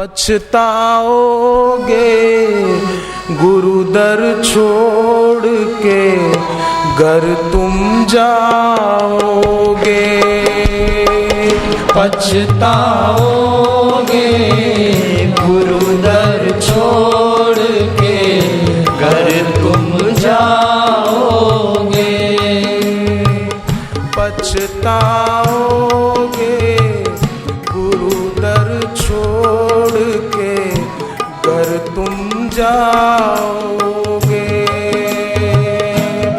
पछताओगे गुरु दर छोड़ के घर तुम जाओगे। पछताओगे गुरु दर छोड़ के घर तुम जाओगे। पछताओगे गुरु दर छोड़ के घर तुम जाओगे।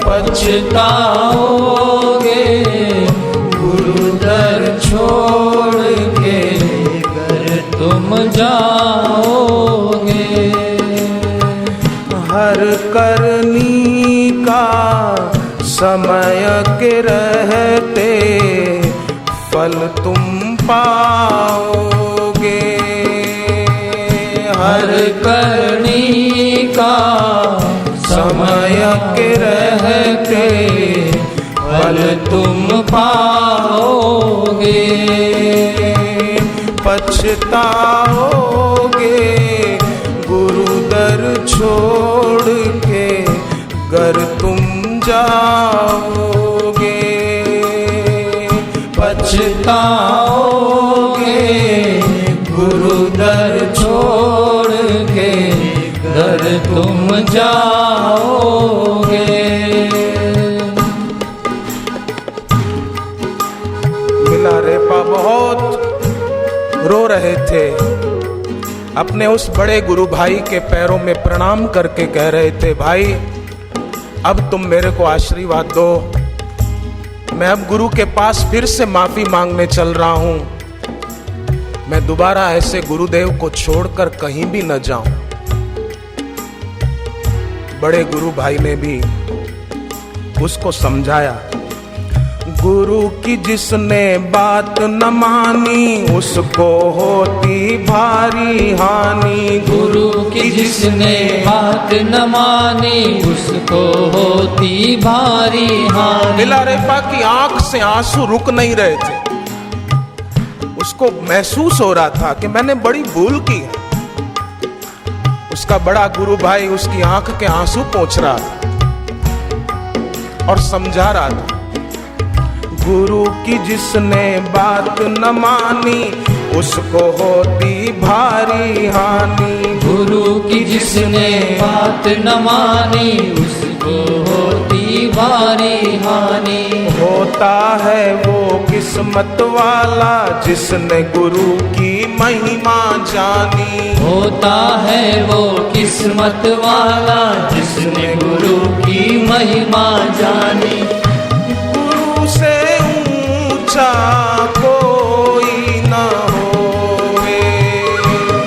पछताओगे गुरु दर छोड़ के घर तुम जाओगे। हर करनी का समय के रहते फल तुम पाओगे। हर करनी का समय के रहते फल तुम पाओगे। पछताओगे गुरु दर छोड़ के घर तुम जाओगे। पछताओगे गुरु दर छोड़ के घर तुम जाओगे। मिला रेपा बहुत रो रहे थे, अपने उस बड़े गुरु भाई के पैरों में प्रणाम करके कह रहे थे, भाई अब तुम मेरे को आशीर्वाद दो, मैं अब गुरु के पास फिर से माफी मांगने चल रहा हूं, मैं दोबारा ऐसे गुरुदेव को छोड़कर कहीं भी न जाऊं। बड़े गुरु भाई ने भी उसको समझाया, गुरु की जिसने बात न मानी उसको होती भारी हानि। गुरु की जिसने बात न मानी उसको होती भारी हानि। मिला रेपा की आंख से आंसू रुक नहीं रहे थे, उसको महसूस हो रहा था कि मैंने बड़ी भूल की है। उसका बड़ा गुरु भाई उसकी आंख के आंसू पोंछ रहा था और समझा रहा था, गुरु की जिसने बात न मानी उसको होती भारी हानि। गुरु की जिसने बात न मानी उसको होती भारी हानि। होता है वो किस्मत वाला जिसने गुरु की महिमा जानी। होता है वो किस्मत वाला जिसने गुरु की महिमा जानी। गुरु से ऊंचा कोई न होवे,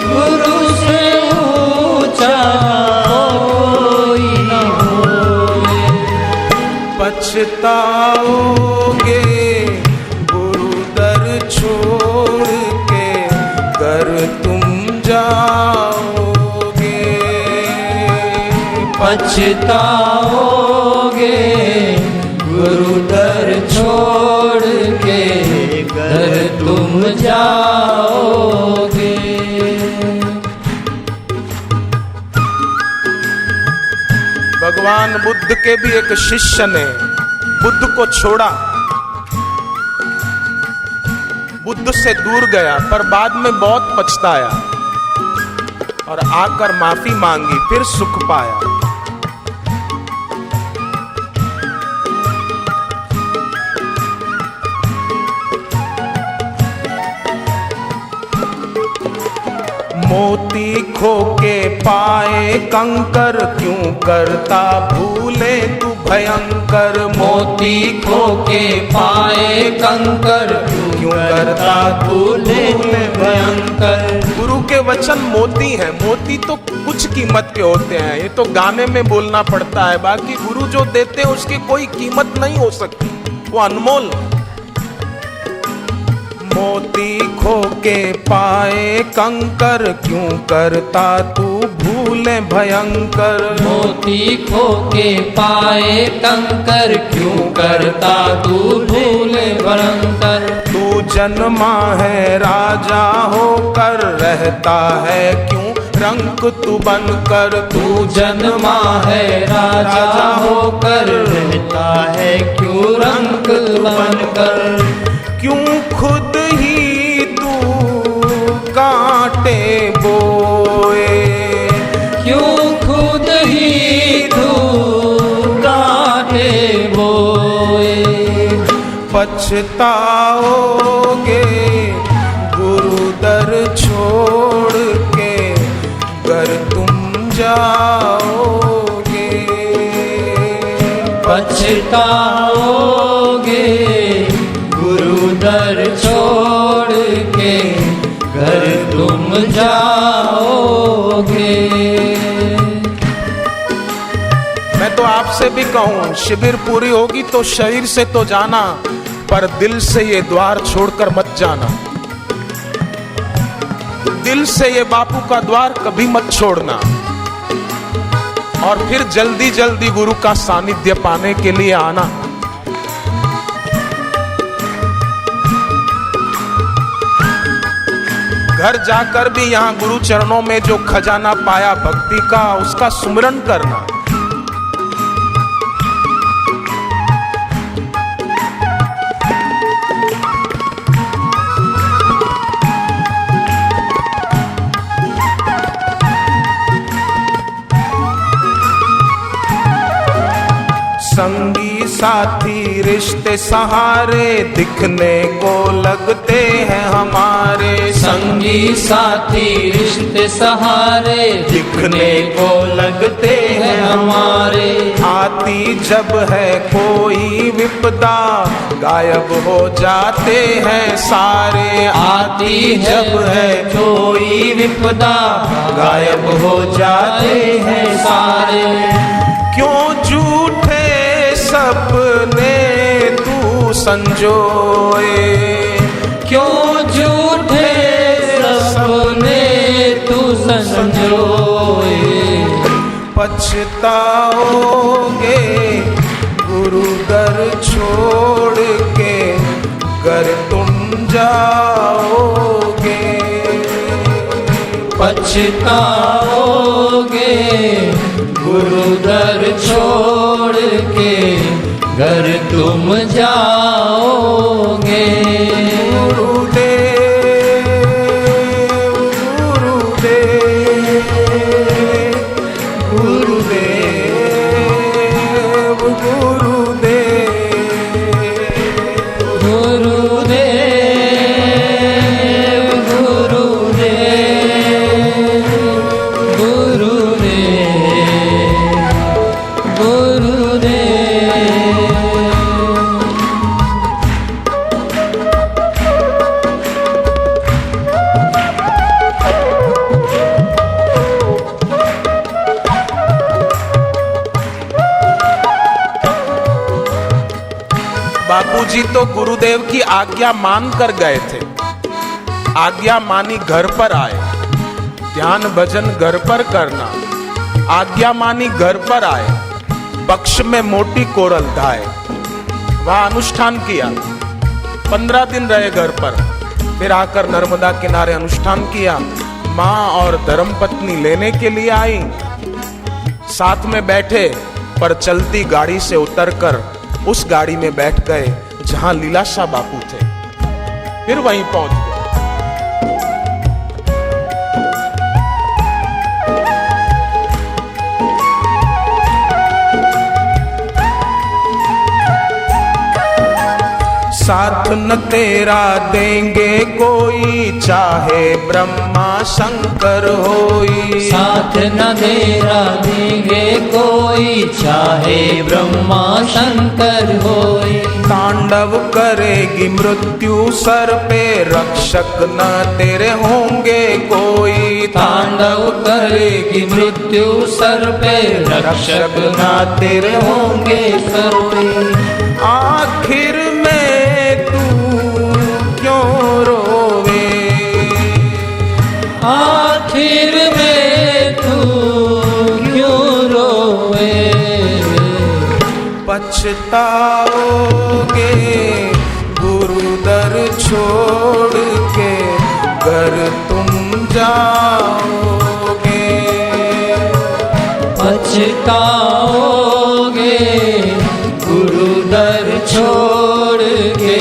गुरु से ऊंचा कोई न होवे। पछताओगे गुरु दर छोड़ के घर तुम जाओगे। पछताओगे गुरु दर छोड़ के घर तुम जाओगे। भगवान बुद्ध के भी एक शिष्य ने बुद्ध को छोड़ा, बुद्ध से दूर गया, पर बाद में बहुत पछताया और आकर माफी मांगी, फिर सुख पाया। मोती खो के पाए कंकर क्यों करता भूले तू भयंकर। मोती खो के पाए कंकर क्यों करता भूले भयंकर। गुरु के वचन मोती हैं, मोती तो कुछ कीमत के होते हैं, ये तो गाने में बोलना पड़ता है, बाकी गुरु जो देते हैं उसकी कोई कीमत नहीं हो सकती, वो अनमोल। मोती खो के पाए कंकर क्यों करता तू भूले भयंकर। मोती खो के पाए कंकर क्यों करता तू भूले भयंकर। तू जन्मा है राजा होकर रह रहता है क्यों रंक तू बनकर तू जन्मा है राजा होकर, रहता है क्यों रंक बनकर। क्यों खुद ही तू कांटे बोए, क्यों खुद ही तू कांटे बोए। पछताओगे गुरु दर छोड़ के घर तुम जाओगे। पछताओगे गुरु दर छोड़ के घर तुम जाओगे। मैं तो आपसे भी कहूं, शिविर पूरी होगी तो शरीर से तो जाना, पर दिल से ये द्वार छोड़कर मत जाना। दिल से ये बापू का द्वार कभी मत छोड़ना। और फिर जल्दी जल्दी गुरु का सानिध्य पाने के लिए आना। घर जाकर भी यहां गुरु चरणों में जो खजाना पाया भक्ति का, उसका सुमिरन करना। संगी साथी रिश्ते सहारे दिखने को लगते हैं हमारे। संगी साथी रिश्ते सहारे दिखने को लगते हैं हमारे। आती जब है कोई विपदा गायब हो जाते हैं सारे। आती जब है कोई विपदा गायब हो जाते हैं सारे। क्यों झूठे सपने तू संजोए, क्यों झूठे सपने तू संजोए। पछताओगे गुरु दर छोड़ के घर तुम जाओगे। पछताओगे गुरु दर छोड़ के घर तुम जाओगे। गुरुदेव गुरुदेव गुरुदेव गुरुदेव गुरुदेव गुरुदेव गुरुदेव गुरुदेव। बापूजी तो गुरुदेव की आज्ञा मान कर गए थे। आज्ञा मानी घर पर आए, ध्यान भजन घर पर करना। आज्ञा मानी घर पर आए, बक्ष में मोटी कोरल धाए, वहां अनुष्ठान किया। 15 दिन रहे घर पर, फिर आकर नर्मदा किनारे अनुष्ठान किया। माँ और धर्मपत्नी लेने के लिए आई, साथ में बैठे, पर चलती गाड़ी से उतरकर उस गाड़ी में बैठ गए जहां लीलाशाह बापू थे। फिर वहीं पहुंच गए। साथ न तेरा देंगे कोई, चाहे ब्रह्मा शंकर होई। साथ न तेरा देंगे कोई, चाहे ब्रह्मा शंकर होई। तांडव करेगी मृत्यु सर पे, रक्षक न तेरे होंगे कोई। तांडव करेगी मृत्यु सर पे, रक्षक न तेरे होंगे सर पे। आखिर में तू क्यों रोवे, आखिर में तू क्यों रोए। पछताओगे गुरु दर छोड़ के घर तुम जाओगे। पछताओगे गुरु दर छोड़ के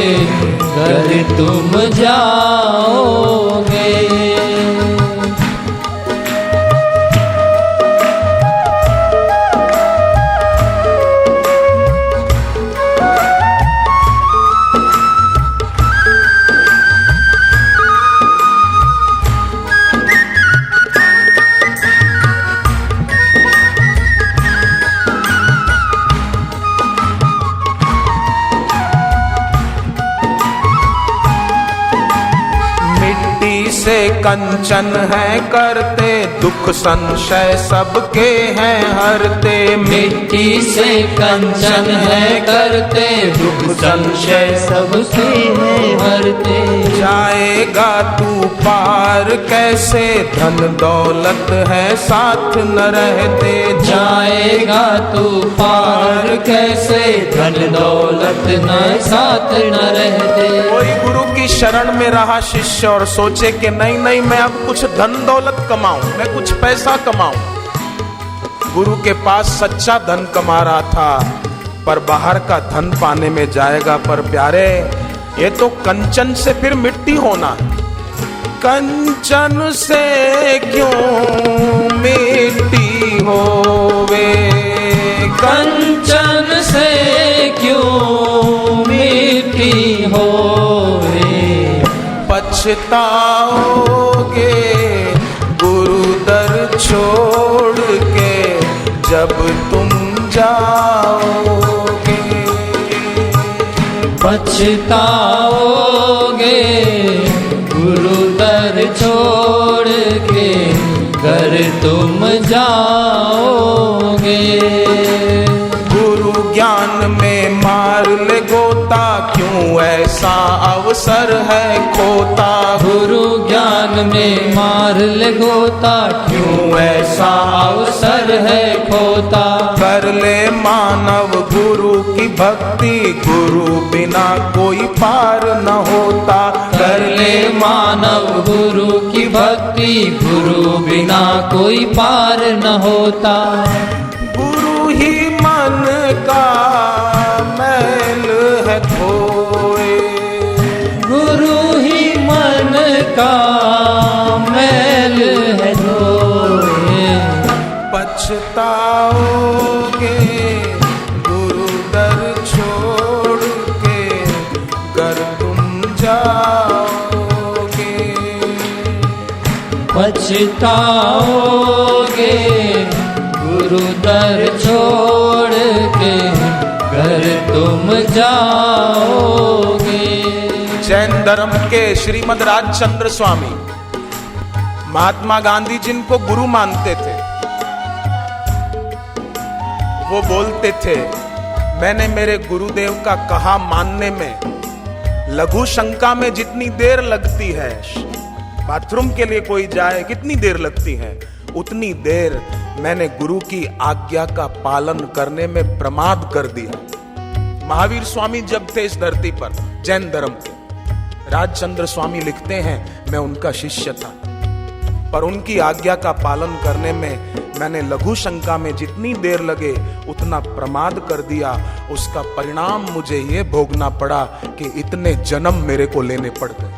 घर तुम जाओगे। से कंचन है करते, दुख संशय सबके हैं हरते। मिट्टी से कंचन है करते, दुख संशय सबके हैं हरते। जाएगा तू पार कैसे, धन दौलत है साथ न रहते। जाएगा तू पार कैसे, धन दौलत न साथ न रहते। कोई गुरु की शरण में रहा शिष्य और सोचे कि नहीं नहीं मैं अब कुछ धन दौलत कमाऊं, मैं कुछ पैसा कमाऊं। गुरु के पास सच्चा धन कमा रहा था, पर बाहर का धन पाने में जाएगा। पर प्यारे, ये तो कंचन से फिर मिट्टी होना है। कंचन से क्यों मिट्टी होवे, कंचन से क्यों मिट्टी होवे। पछताओगे गुरु दर छोड़ के जब तुम जाओगे। पछताओगे गुरु दर छोड़ के घर तुम जाओगे। गुरु ज्ञान में मार ले गोता, क्यों ऐसा अवसर है खोता। गुरु ज्ञान में मार ले गोता, क्यों ऐसा अवसर है खोता। कर ले मानव गुरु की भक्ति, गुरु बिना कोई पार न होता। कर ले मानव गुरु की भक्ति, गुरु बिना कोई पार न होता। गुरु ही मन का मैल है धोए, गुरु ही मन का मैल है धोए। पछताओगे गुरु दर छोड़ के कर तुम जाओगे। पछताओगे गुरु दर छोड़ के घर तुम जाओगे। जैन धर्म के श्रीमद राजचंद्र स्वामी महात्मा गांधी जिनको गुरु मानते थे, वो बोलते थे, मैंने मेरे गुरुदेव का कहा मानने में लघु शंका में जितनी देर लगती है, बाथरूम के लिए कोई जाए कितनी देर लगती है, उतनी देर मैंने गुरु की आज्ञा का पालन करने में प्रमाद कर दिया। महावीर स्वामी जब थे इस धरती पर जैन धर्म के, राजचंद्र स्वामी लिखते हैं मैं उनका शिष्य था, पर उनकी आज्ञा का पालन करने में मैंने लघु शंका में जितनी देर लगे उतना प्रमाद कर दिया। उसका परिणाम मुझे ये भोगना पड़ा कि इतने जन्म मेरे को लेने पड़ गए।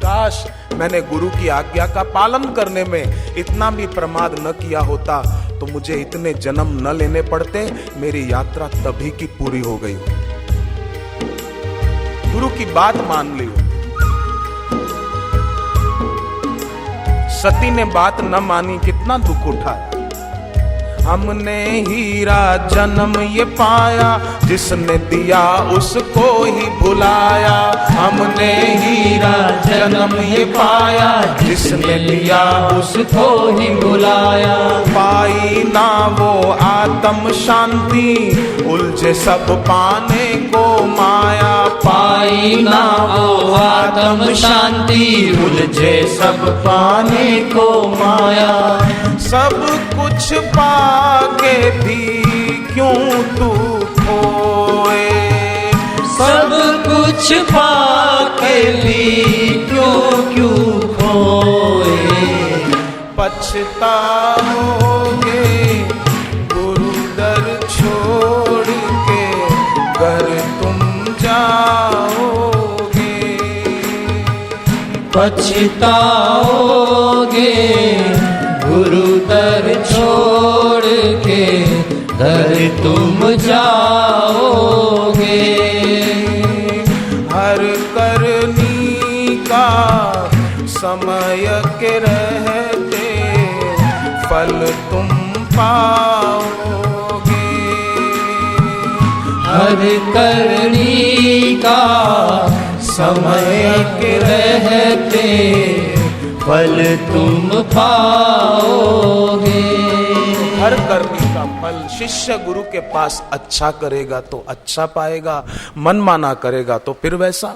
काश मैंने गुरु की आज्ञा का पालन करने में इतना भी प्रमाद न किया होता तो मुझे इतने जन्म न लेने पड़ते, मेरी यात्रा तभी की पूरी हो गई। गुरु की बात मान ली। सती ने बात न मानी, कितना दुख उठाया। हमने हीरा जन्म ये पाया, जिसने दिया उसको ही भुलाया। हमने हीरा जन्म ये पाया, जिसने दिया उसको ही भुलाया। पाई ना वो आत्म शांति, उलझे सब पाने को माया। पाई ना वो आत्म शांति, उलझे सब पाने को माया। सब कुछ पाके भी क्यों तू खोए, सब कुछ पाके भी क्यों क्यों खोए। पछताओगे गुरु दर छोड़ के घर तुम जाओगे। पछताओगे गुरु दर छोड़ के घर तुम जाओगे। हर करनी का समय के रहते फल तुम पाओगे। हर करनी का समय के रहते फल तुम पाओगे। हर करनी का फल शिष्य गुरु के पास अच्छा करेगा तो अच्छा पाएगा, मनमाना करेगा तो फिर वैसा।